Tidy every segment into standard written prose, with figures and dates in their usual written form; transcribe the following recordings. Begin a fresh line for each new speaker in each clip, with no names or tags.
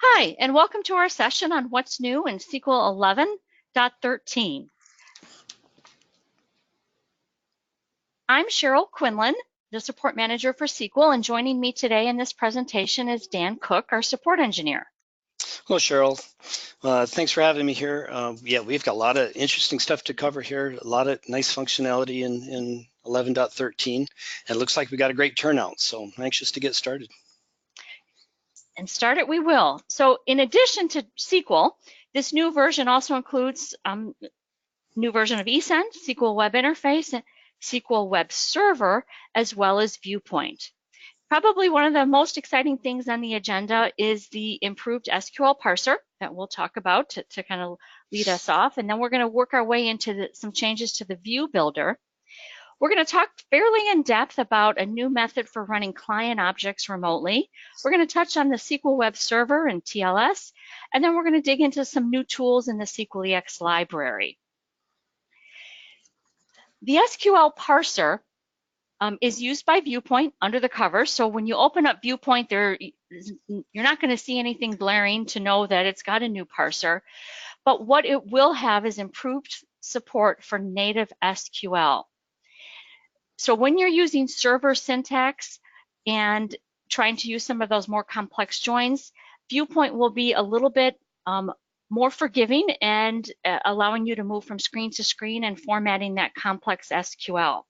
Hi, and welcome to our session on what's new in SQL 11.13. I'm Sheryl Quinlan, the support manager for SQL, and joining me today in this presentation is Dan Cook, our support engineer.
Hello, Sheryl. Thanks for having me here. Yeah, we've got a lot of interesting stuff to cover here, a lot of nice functionality in 11.13, and it looks like we got a great turnout, so I'm anxious to get started.
And start it we will. So in addition to SQL, this new version also includes new version of eSend, SQL Web Interface, and SQL Web Server, as well as Viewpoint. Probably one of the most exciting things on the agenda is the improved SQL Parser that we'll talk about to kind of lead us off. And then we're going to work our way into some changes to the View Builder. We're going to talk fairly in depth about a new method for running client objects remotely. We're going to touch on the SQL Web Server and TLS, and then we're going to dig into some new tools in the SEQUELEX library. The SQL Parser is used by Viewpoint under the covers. So when you open up Viewpoint, you're not going to see anything blaring to know that it's got a new parser. But what it will have is improved support for native SQL. So when you're using server syntax and trying to use some of those more complex joins, Viewpoint will be a little bit more forgiving and allowing you to move from screen to screen and formatting that complex SQL.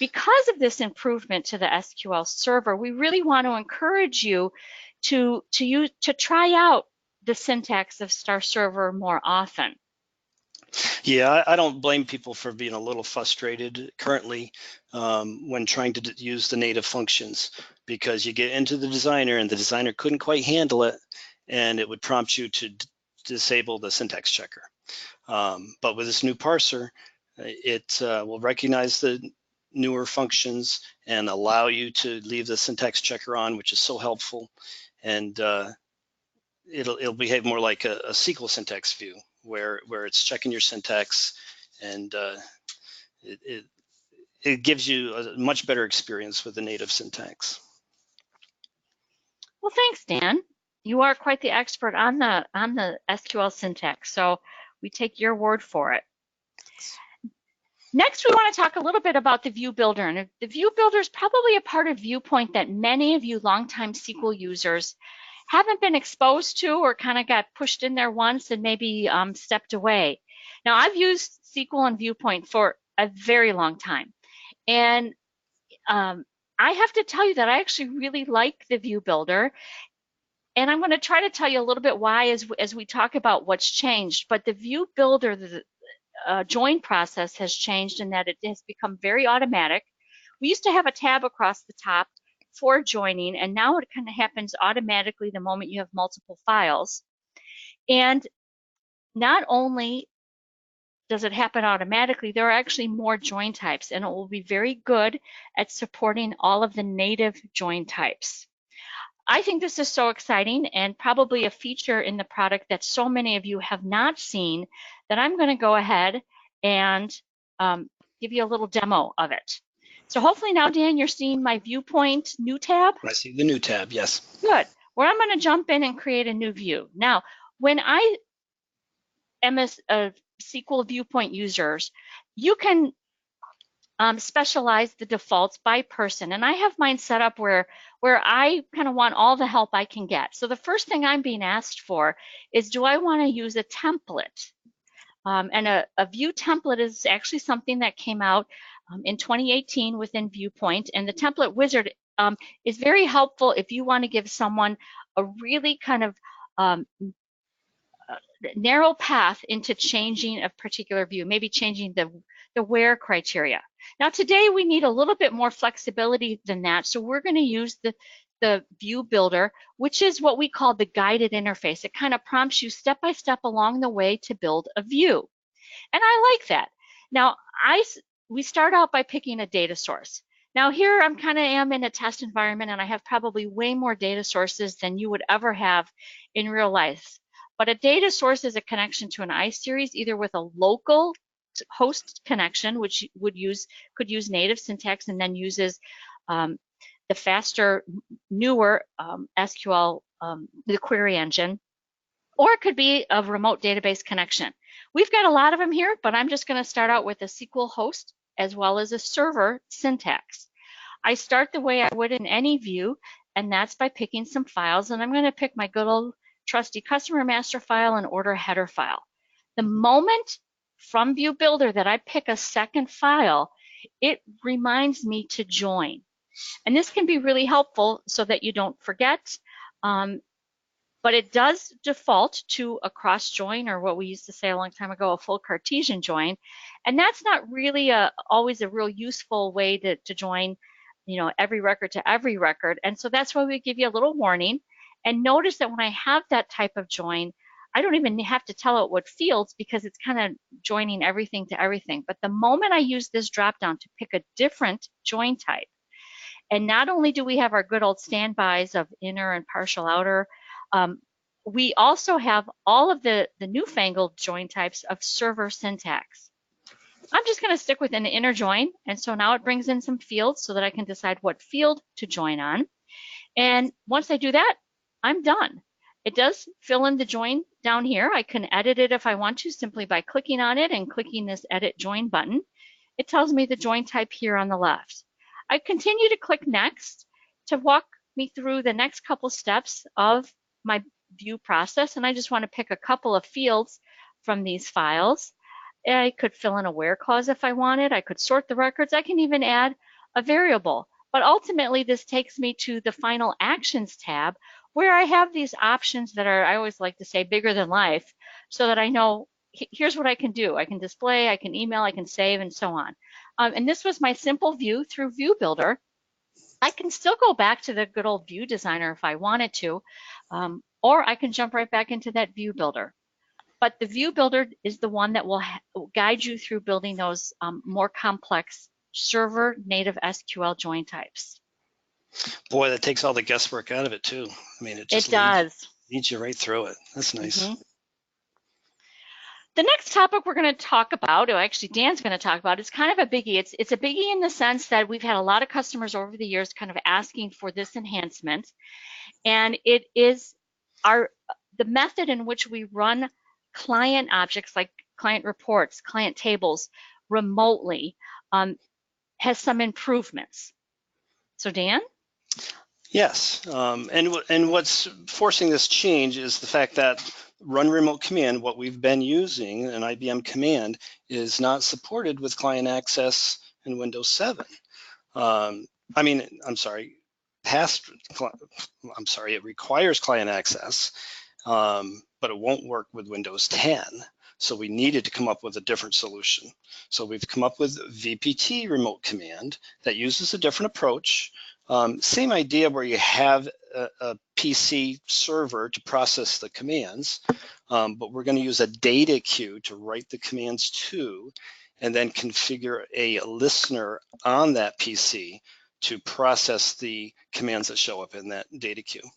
Because of this improvement to the SQL server, we really want to encourage you to try out the syntax of Star Server more often.
Yeah, I don't blame people for being a little frustrated currently when trying to use the native functions, because you get into the designer and the designer couldn't quite handle it, and it would prompt you to disable the syntax checker. But with this new parser, it will recognize the newer functions and allow you to leave the syntax checker on, which is so helpful, and it'll behave more like a SQL syntax view, where it's checking your syntax, and it gives you a much better experience with the native syntax.
Well, thanks, Dan. You are quite the expert on the SQL syntax, so we take your word for it. Next, we want to talk a little bit about the View Builder. And the View Builder is probably a part of Viewpoint that many of you longtime SQL users haven't been exposed to, or kind of got pushed in there once and maybe stepped away. Now, I've used SQL and Viewpoint for a very long time. And I have to tell you that I actually really like the View Builder. And I'm going to try to tell you a little bit why as we talk about what's changed. But the View Builder, the join process has changed in that it has become very automatic. We used to have a tab across the top for joining, and now it kind of happens automatically the moment you have multiple files. And not only does it happen automatically, there are actually more join types, and it will be very good at supporting all of the native join types. I think this is so exciting and probably a feature in the product that so many of you have not seen that I'm going to go ahead and give you a little demo of it. So hopefully now, Dan, you're seeing my Viewpoint new tab?
I see the new tab, yes.
Good. Where I'm going to jump in and create a new view. Now, when I am a SQL Viewpoint users, you can specialize the defaults by person, and I have mine set up where I kind of want all the help I can get. So the first thing I'm being asked for is, do I want to use a template? And a view template is actually something that came out in 2018 within Viewpoint, and the template wizard is very helpful if you want to give someone a really kind of narrow path into changing a particular view, maybe changing the where criteria. Now today we need a little bit more flexibility than that, so we're going to use the View Builder, which is what we call the guided interface. It kind of prompts you step by step along the way to build a view. And I like that. Now we start out by picking a data source. Now here I'm kind of am in a test environment, and I have probably way more data sources than you would ever have in real life. But a data source is a connection to an iSeries, either with a local host connection, which could use native syntax and then uses the faster, newer SQL the query engine, or it could be a remote database connection. We've got a lot of them here, but I'm just going to start out with a SQL host as well as a server syntax. I start the way I would in any view, and that's by picking some files, and I'm going to pick my good old trusty customer master file and order header file. The moment from View Builder that I pick a second file, it reminds me to join. And this can be really helpful so that you don't forget. But it does default to a cross join, or what we used to say a long time ago, a full Cartesian join. And that's not really always a real useful way to join, every record to every record. And so that's why we give you a little warning. And notice that when I have that type of join, I don't even have to tell it what fields, because it's kind of joining everything to everything. But the moment I use this dropdown to pick a different join type, and not only do we have our good old standbys of inner and partial outer, we also have all of the newfangled join types of server syntax. I'm just going to stick with an inner join, and so now it brings in some fields so that I can decide what field to join on. And once I do that, I'm done. It does fill in the join down here. I can edit it if I want to simply by clicking on it and clicking this Edit Join button. It tells me the join type here on the left. I continue to click Next to walk me through the next couple steps of my view process, and I just want to pick a couple of fields from these files. I could fill in a where clause if I wanted. I could sort the records. I can even add a variable. But ultimately, this takes me to the Final Actions tab, where I have these options that are, I always like to say, bigger than life, so that I know here's what I can do. I can display, I can email, I can save, and so on. And this was my simple view through View Builder. I can still go back to the good old View Designer if I wanted to, or I can jump right back into that View Builder. But the View Builder is the one that will guide you through building those more complex server native SQL join types.
Boy, that takes all the guesswork out of it too. I mean, it just leads you right through it. That's nice.
Mm-hmm. The next topic we're going to talk about, or actually Dan's going to talk about, is kind of a biggie. It's a biggie in the sense that we've had a lot of customers over the years kind of asking for this enhancement, and it is the method in which we run client objects like client reports, client tables remotely has some improvements. So Dan?
Yes, and what's forcing this change is the fact that Run Remote Command, what we've been using, an IBM command, is not supported with client access in Windows 7. It requires client access, but it won't work with Windows 10. So we needed to come up with a different solution. So we've come up with VPT Remote Command that uses a different approach. Same idea where you have a PC server to process the commands, but we're going to use a data queue to write the commands to, and then configure a listener on that PC to process the commands that show up in that data queue.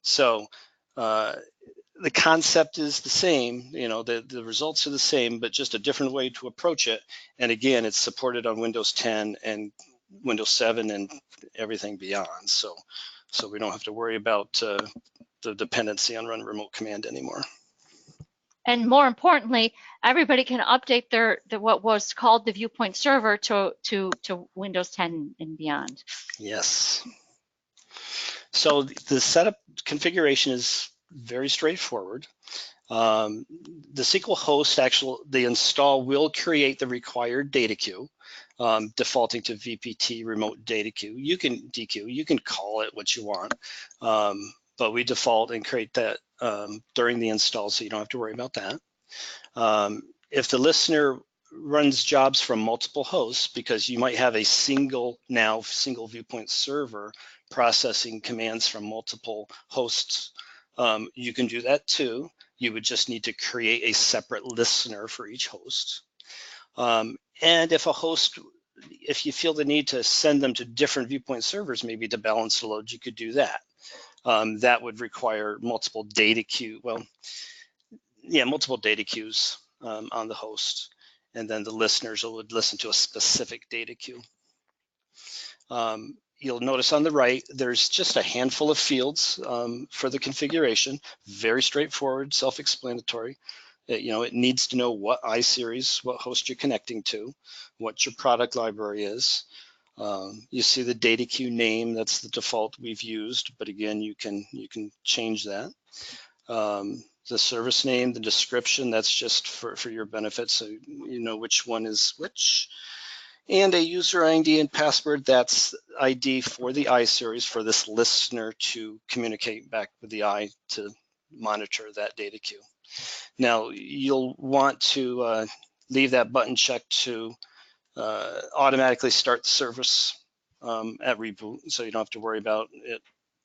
So the concept is the same, the results are the same, but just a different way to approach it. And again, it's supported on Windows 10 and Windows 7 and everything beyond. So we don't have to worry about the dependency on Run Remote Command anymore.
And more importantly, everybody can update what was called the Viewpoint server to Windows 10 and beyond.
Yes. So the setup configuration is very straightforward. The SQL host, the install will create the required data queue, defaulting to VPT remote data queue. You can call it what you want, but we default and create that during the install, so you don't have to worry about that. If the listener runs jobs from multiple hosts, because you might have a single Viewpoint server processing commands from multiple hosts, you can do that too. You would just need to create a separate listener for each host. And if you feel the need to send them to different Viewpoint servers, maybe to balance the load, you could do that. That would require multiple data queues on the host, and then the listeners would listen to a specific data queue. you'll notice on the right, there's just a handful of fields for the configuration. Very straightforward, self-explanatory. It needs to know what iSeries, what host you're connecting to, what your product library is. You see the data queue name, that's the default we've used, but again, you can change that. The service name, the description, that's just for your benefit, so you know which one is which. And a user ID and password, that's ID for the iSeries for this listener to communicate back with the I to monitor that data queue. Now, you'll want to leave that button checked to automatically start the service at reboot, so you don't have to worry about it.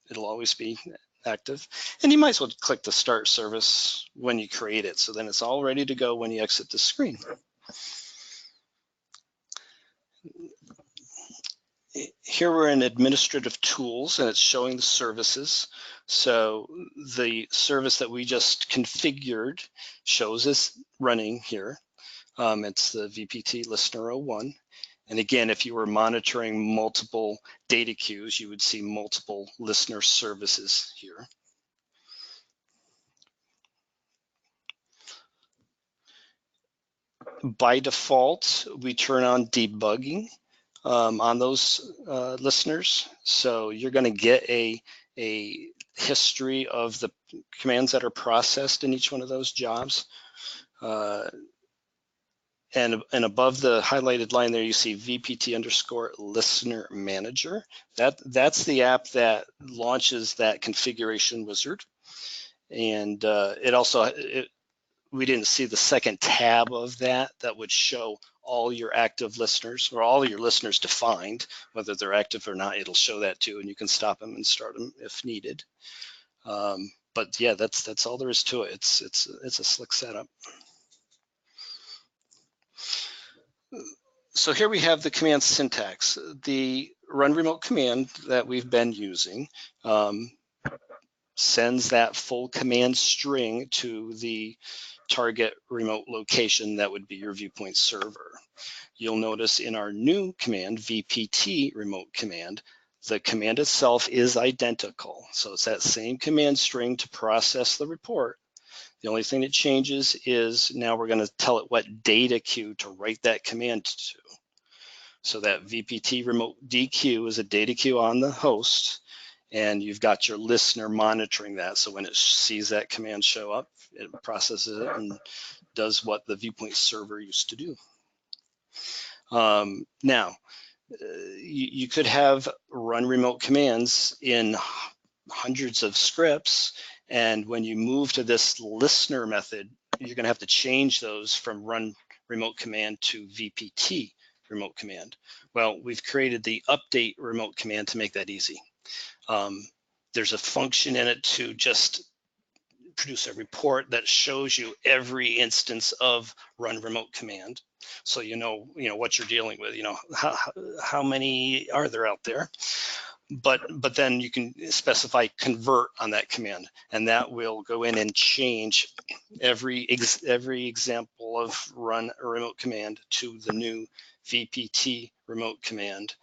It'll always be active. And you might as well click the start service when you create it, so then it's all ready to go when you exit the screen. Here we're in administrative tools and it's showing the services. So the service that we just configured shows us running here. It's the VPT Listener 01. And again, if you were monitoring multiple data queues, you would see multiple listener services here. By default, we turn on debugging on those listeners. So you're going to get a history of the commands that are processed in each one of those jobs. And above the highlighted line there, you see VPT_listener manager. That's the app that launches that configuration wizard. And it also, we didn't see the second tab of that would show all your active listeners, or all your listeners defined, whether they're active or not. It'll show that too, and you can stop them and start them if needed. But yeah, that's all there is to it. It's a slick setup. So here we have the command syntax. The run remote command that we've been using sends that full command string to the target remote location that would be your Viewpoint server. You'll notice in our new command, VPT remote command, the command itself is identical. So it's that same command string to process the report. The only thing that changes is now we're going to tell it what data queue to write that command to. So that VPT remote DQ is a data queue on the host, and you've got your listener monitoring that. So when it sees that command show up, it processes it and does what the Viewpoint server used to do. Now, you could have run remote commands in hundreds of scripts, and when you move to this listener method, you're going to have to change those from run remote command to VPT remote command. Well, we've created the update remote command to make that easy. There's a function in it to just produce a report that shows you every instance of run remote command, so you know what you're dealing with. How many are there out there? But then you can specify convert on that command, and that will go in and change every example of run a remote command to the new VPT remote command.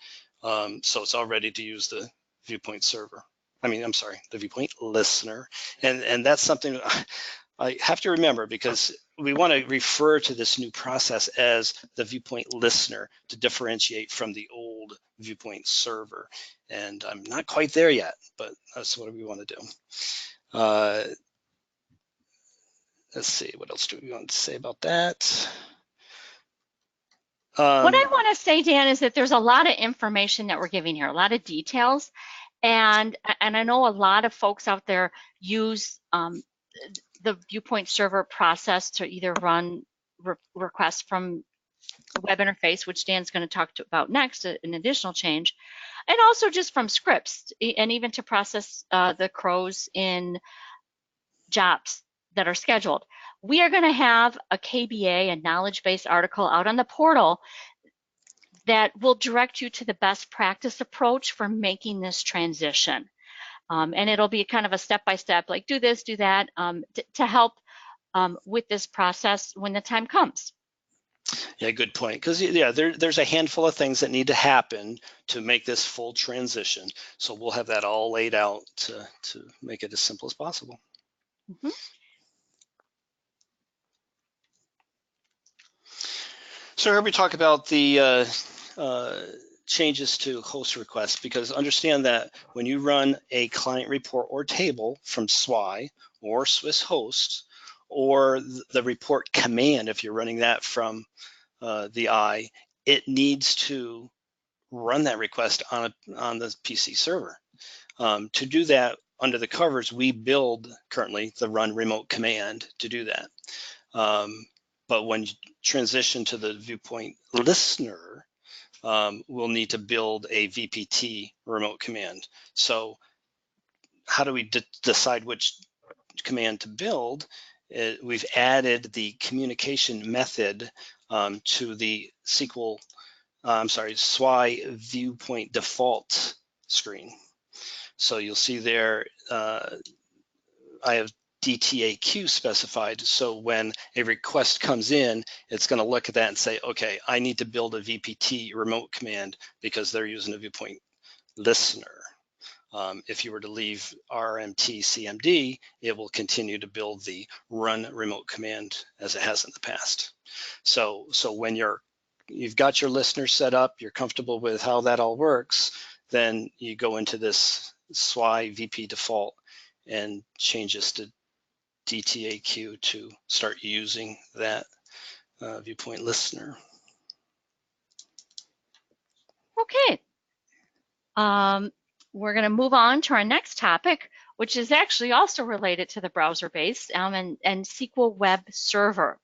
So it's all ready to use the Viewpoint server. The Viewpoint listener. And that's something I have to remember, because we want to refer to this new process as the Viewpoint listener to differentiate from the old Viewpoint server. And I'm not quite there yet, but that's what we want to do. Let's see, what else do we want to say about that?
What I want to say, Dan, is that there's a lot of information that we're giving here, a lot of details. And I know a lot of folks out there use the Viewpoint server process to either run requests from the web interface, which Dan's going to talk about next, an additional change, and also just from scripts, and even to process the CROs in jobs that are scheduled. We are going to have a KBA, a knowledge base article out on the portal that will direct you to the best practice approach for making this transition. And it'll be kind of a step-by-step, like do this, do that, to help with this process when the time comes.
Yeah, good point. Because yeah, there's a handful of things that need to happen to make this full transition. So we'll have that all laid out to make it as simple as possible.
Mm-hmm.
So here we talk about the changes to host requests, because understand that when you run a client report or table from SWI or Swiss host, or the report command, if you're running that from the I, it needs to run that request on the PC server. To do that, under the covers, we build currently the run remote command to do that. But when you transition to the Viewpoint listener, we'll need to build a VPT remote command. So how do we decide which command to build? We've added the communication method to the SWI Viewpoint default screen. So you'll see there, I have DTAQ specified. So when a request comes in, it's going to look at that and say, okay, I need to build a VPT remote command because they're using a Viewpoint listener. If you were to leave RMT CMD, it will continue to build the run remote command as it has in the past. So when you've got your listener set up, you're comfortable with how that all works, then you go into this SWI VP default and change this to DTAQ to start using that Viewpoint listener.
Okay. We're going to move on to our next topic, which is actually also related to the browser-based and SQL Web Server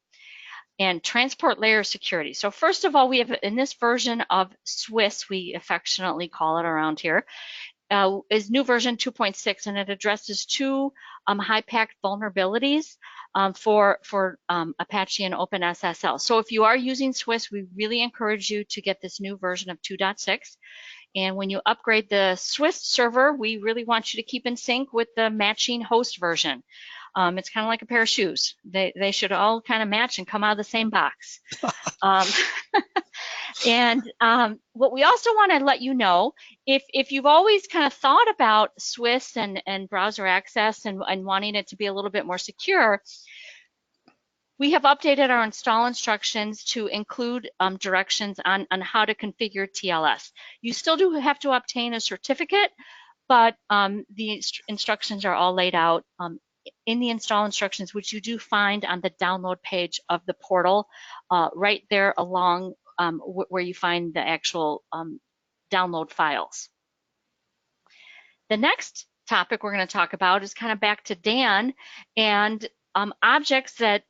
and transport layer security. So first of all, we have in this version of Swiss, we affectionately call it around here, is new version 2.6, and it addresses two high-packed vulnerabilities for Apache and OpenSSL. So if you are using Swiss, we really encourage you to get this new version of 2.6. And when you upgrade the Swiss server, we really want you to keep in sync with the matching host version. It's kind of like a pair of shoes. They should all kind of match and come out of the same box. And what we also want to let you know, if you've always kind of thought about Swiss and browser access and wanting it to be a little bit more secure, we have updated our install instructions to include directions on how to configure TLS. You still do have to obtain a certificate, but the instructions are all laid out in the install instructions, which you do find on the download page of the portal, right there along where you find the actual download files. The next topic we're going to talk about is kind of back to Dan and objects that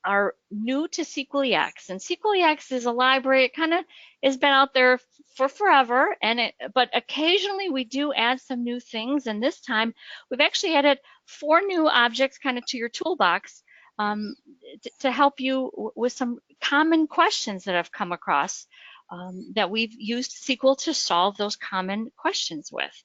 are new to SEQUELEX. And SEQUELEX is a library. It kind of has been out there for forever, but occasionally we do add some new things. And this time we've actually added 4 new objects kind of to your toolbox to help you with some common questions that I've come across that we've used SQL to solve those common questions with.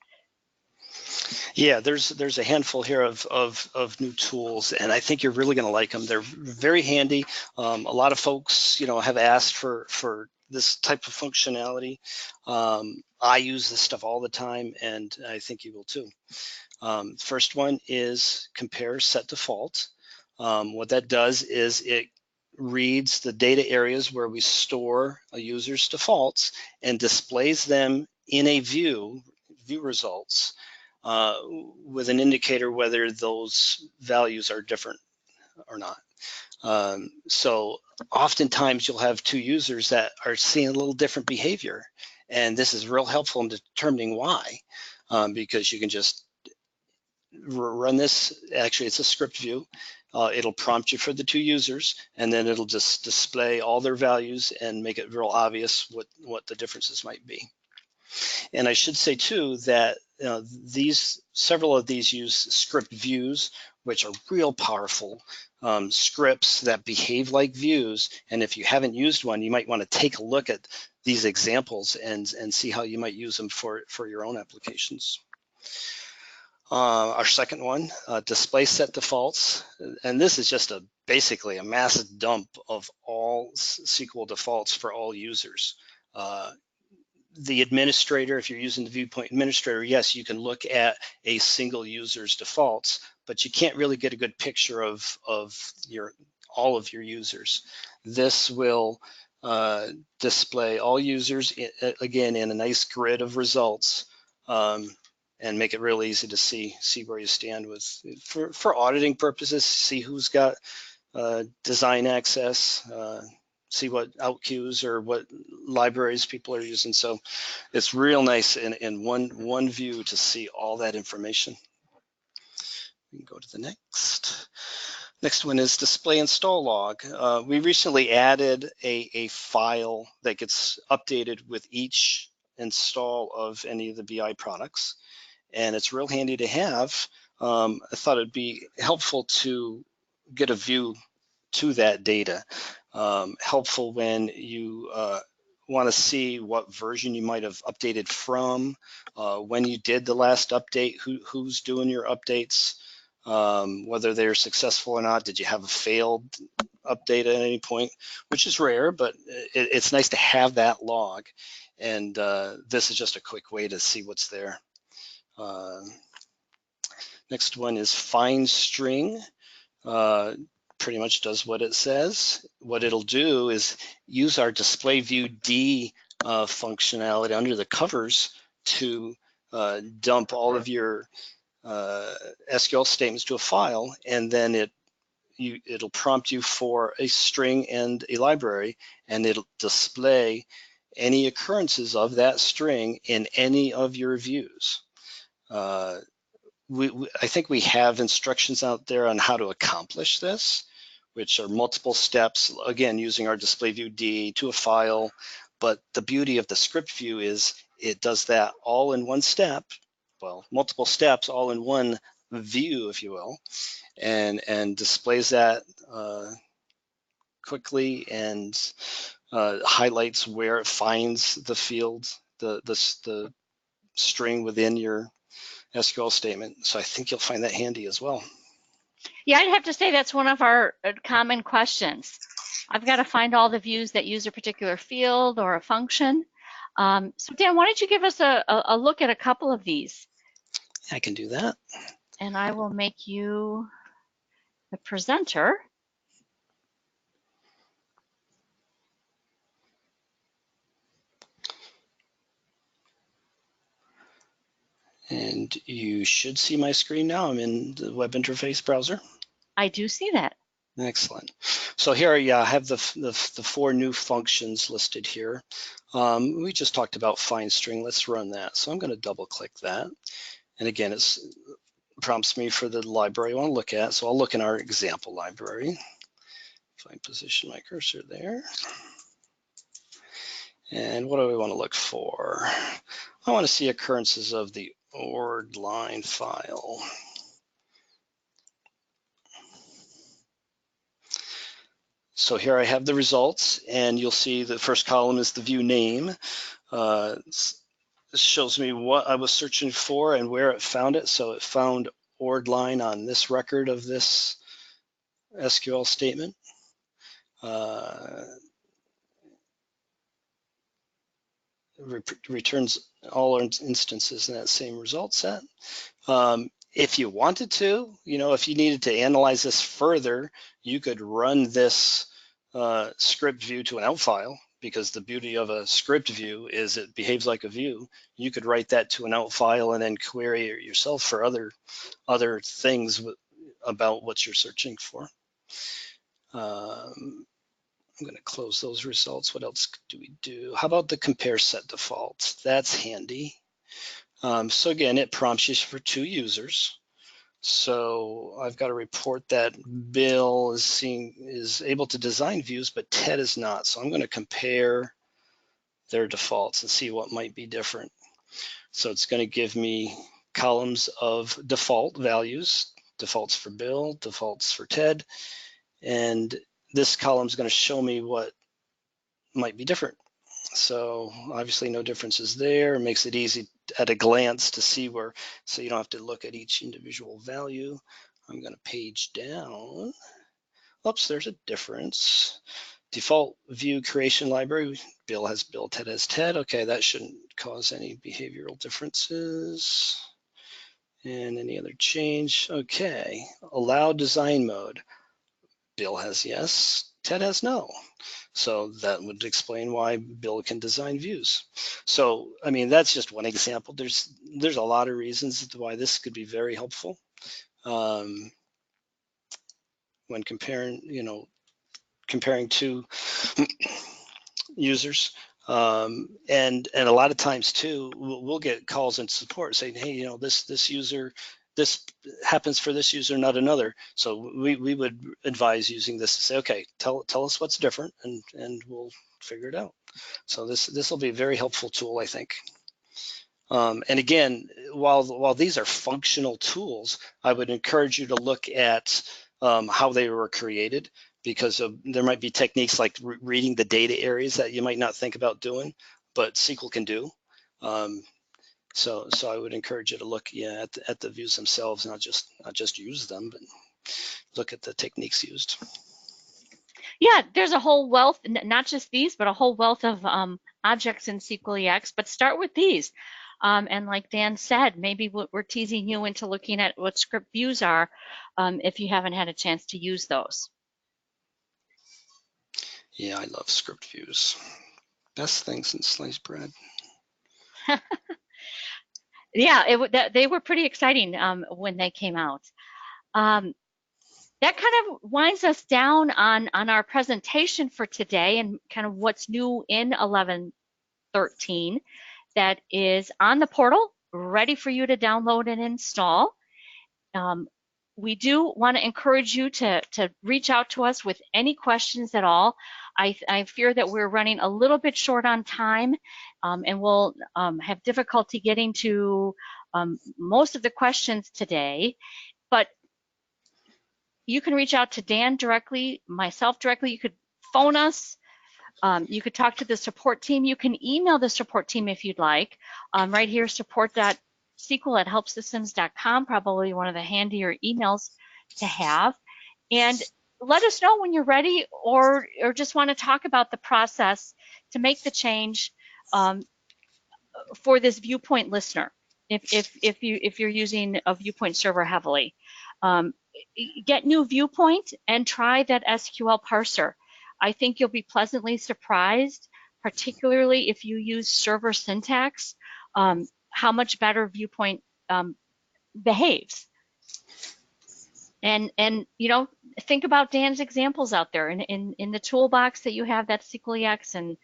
Yeah, there's a handful here of new tools, and I think you're really going to like them. They're very handy. A lot of folks, have asked for this type of functionality. I use this stuff all the time, and I think you will too. First one is compare set default. What that does is it reads the data areas where we store a user's defaults and displays them in a view results with an indicator whether those values are different or not. So oftentimes you'll have 2 users that are seeing a little different behavior, and this is real helpful in determining why, because you can just run this. Actually, it's a script view. It'll prompt you for the 2 users, and then it'll just display all their values and make it real obvious what the differences might be. And I should say too that several of these use script views, which are real powerful scripts that behave like views. And if you haven't used one, you might want to take a look at these examples and see how you might use them for your own applications. Our second one, display set defaults, and this is just basically a massive dump of all SQL defaults for all users. The administrator, if you're using the Viewpoint administrator, yes, you can look at a single user's defaults, but you can't really get a good picture of all of your users. This will display all users again in a nice grid of results. And make it real easy to see where you stand with for auditing purposes, see who's got design access, see what out queues or what libraries people are using. So it's real nice in one view to see all that information. We can go to the next. Next one is display install log. We recently added a file that gets updated with each install of any of the BI products. And it's real handy to have. I thought it'd be helpful to get a view to that data. Helpful when you want to see what version you might have updated from, when you did the last update, who's doing your updates, whether they're successful or not. Did you have a failed update at any point, which is rare, but it's nice to have that log. And this is just a quick way to see what's there. Next one is find string. Pretty much does what it says. What it'll do is use our display view D functionality under the covers to dump all of your SQL statements to a file, and then it'll prompt you for a string and a library, and it'll display any occurrences of that string in any of your views. I think we have instructions out there on how to accomplish this, which are multiple steps, again, using our display view D to a file. But the beauty of the script view is it does that all in one step, well, multiple steps all in one view, if you will, and displays that quickly and highlights where it finds the field, the string within your SQL statement. So I think you'll find that handy as well.
Yeah, I'd have to say that's one of our common questions. I've got to find all the views that use a particular field or a function. So Dan, why don't you give us a look at a couple of these?
I can do that.
And I will make you the presenter.
And you should see my screen now. I'm in the web interface browser.
I do see that.
Excellent. So here I have the 4 new functions listed here. We just talked about find string. Let's run that. So I'm going to double click that. And again, it prompts me for the library I want to look at. So I'll look in our example library. If I position my cursor there. And what do we want to look for? I want to see occurrences of the ord line file. So here I have the results, and you'll see the first column is the view name. This shows me what I was searching for and where it found it. So it found ord line on this record of this SQL statement. Returns all instances in that same result set. If you wanted to, if you needed to analyze this further, you could run this script view to an out file, because the beauty of a script view is it behaves like a view. You could write that to an out file and then query it yourself for other things about what you're searching for. I'm going to close those results. What else do we do? How about the compare set defaults? That's handy. So again, it prompts you for 2 users. So I've got to report that Bill is able to design views, but Ted is not. So I'm going to compare their defaults and see what might be different. So it's going to give me columns of default values, defaults for Bill, defaults for Ted, and this column is going to show me what might be different. So obviously no differences there. It makes it easy at a glance to see where, so you don't have to look at each individual value. I'm going to page down. Oops, there's a difference. Default view creation library, Bill has Bill, Ted has Ted. Okay, that shouldn't cause any behavioral differences. And any other change? Okay, allow design mode. Bill has yes, Ted has no. So that would explain why Bill can design views. So, I mean, that's just one example. There's a lot of reasons why this could be very helpful when comparing, comparing two users. And a lot of times too, we'll get calls in support saying, hey, this user, this happens for this user, not another. So we would advise using this to say, okay, tell us what's different, and we'll figure it out. So this will be a very helpful tool, I think. And again, while these are functional tools, I would encourage you to look at how they were created, because there might be techniques like reading the data areas that you might not think about doing, but SQL can do. So I would encourage you to look at the views themselves, not just use them, but look at the techniques used.
Yeah, there's a whole wealth, not just these, but a whole wealth of objects in SQLEX, but start with these. And like Dan said, maybe we're teasing you into looking at what script views are if you haven't had a chance to use those.
Yeah, I love script views. Best thing since sliced bread.
Yeah, they were pretty exciting when they came out. That kind of winds us down on our presentation for today and kind of what's new in 11.13 that is on the portal, ready for you to download and install. We do want to encourage you to reach out to us with any questions at all. I fear that we're running a little bit short on time, and we'll have difficulty getting to most of the questions today, but you can reach out to Dan directly, myself directly. You could phone us. You could talk to the support team. You can email the support team if you'd like. Right here, support.sql@helpsystems.com, probably one of the handier emails to have. And let us know when you're ready, or just want to talk about the process to make the change for this Viewpoint listener. If you're using a Viewpoint server heavily, get new Viewpoint and try that SQL Parser. I think you'll be pleasantly surprised, particularly if you use server syntax, how much better Viewpoint behaves. And think about Dan's examples out there in the toolbox that you have, that SEQUELEX, and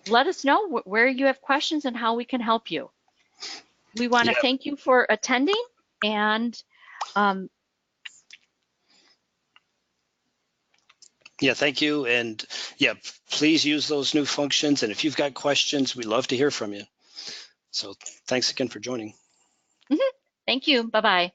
let us know where you have questions and how we can help you. We want to thank you for attending, and
yeah, thank you. And yeah, please use those new functions. And if you've got questions, we'd love to hear from you. So thanks again for joining.
Thank you. Bye-bye.